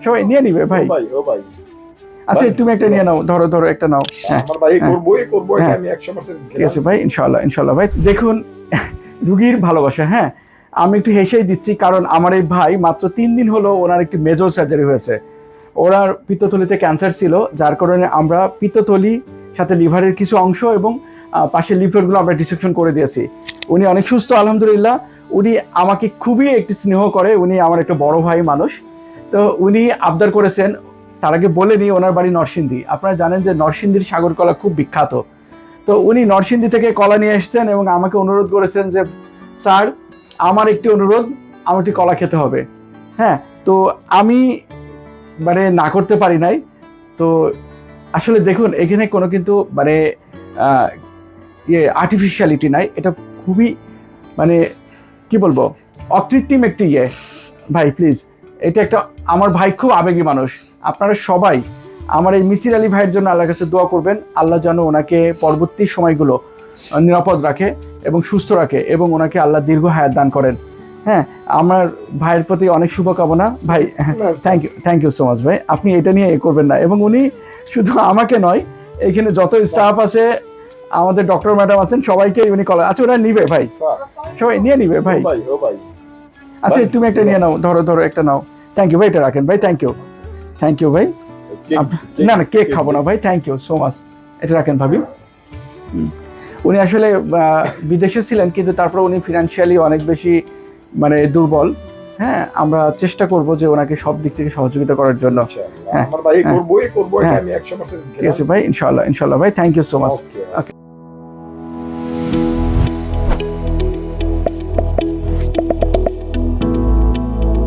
সবাই নিয়ে নিবে ভাই। আচ্ছা তুমি একটা নিয়ে নাও, ধরো ধরো একটা নাও। হ্যাঁ ঠিক আছে ভাই, ইনশাল্লাহ ইনশাল্লাহ ভাই। দেখুন রুগীর ভালোবাসা, হ্যাঁ আমি একটু হেসেই দিচ্ছি, কারণ আমার এই ভাই মাত্র 3 দিন হলো ওনার একটি মেজর সার্জারি হয়েছে। ওনার পিত্তথলিতে ক্যান্সার ছিল, যার কারণে আমরা পিত্তথলি সাথে লিভারের কিছু অংশ এবং পাশের লিভারগুলো আমরা ডিসেকশন করে দিয়েছি। উনি অনেক সুস্থ আলহামদুলিল্লাহ। উনি আমাকে খুবই একটি স্নেহ করে, উনি আমার একটা বড় ভাই মানুষ। তো উনি আবদার করেছেন, তার আগে বলে নিই ওনার বাড়ি নরসিংদী। আপনারা জানেন যে নরসিংদীর সাগর কলা খুব বিখ্যাত। তো উনি নরসিংদী থেকে কলা নিয়ে এসেছেন এবং আমাকে অনুরোধ করেছেন যে স্যার আমার একটি অনুরোধ, আমার একটি কলা খেতে হবে। হ্যাঁ, তো আমি মানে না করতে পারি নাই। তো আসলে দেখুন এখানে কোনো কিন্তু মানে আর্টিফিশিয়ালিটি নাই, এটা খুবই মানে কি বলবো অকৃত্রিম একটি ভাই প্লিজ, এটা একটা, আমার ভাই খুব আবেগী মানুষ। আপনারা সবাই আমার এই মিসির আলী ভাইয়ের জন্য আল্লাহর কাছে দোয়া করবেন, আল্লাহ যেন ওনাকে পরবর্তী সময়গুলো নিরাপদ রাখে এবং সুস্থ রাখে এবং ওনাকে আল্লাহ দীর্ঘ হায়াত দান করেন। হ্যাঁ, আমার ভাইয়ের প্রতি অনেক শুভকামনা ভাই। থ্যাংক ইউ সো মাচ ভাই। আপনি এটা নিয়ে করবেন না, এবং উনি শুধু আমাকে নয়, এখানে যত স্টাফ আছে, আমাদের ডক্টর ম্যাডাম আছেন, সবাইকে উনি কলা, আচ্ছা ওরা নিবে ভাই, সবাই নিয়ে নিবে ভাই। আচ্ছা তুমি একটা নিয়ে নাও, ধরো ধরো একটা নাও। থ্যাংক ইউ ভাই, এটা রাখেন ভাই। থ্যাংক ইউ ভাই। না না কেক খাবো না ভাই, থ্যাংক ইউ সো মাচ, এটা রাখেন ভাবি। উনি আসলে বিদেশে ছিলেন, কিন্তু তারপর উনি ফিনান্সিয়ালি অনেক বেশি মানে দুর্বল। হ্যাঁ, আমরা চেষ্টা করব যে ওনাকে সব দিক থেকে সহযোগিতা করার জন্য। হ্যাঁ ঠিক আছে ভাই, ইনশাল্লাহ ইনশাল্লাহ ভাই। Thank you so much. Okay.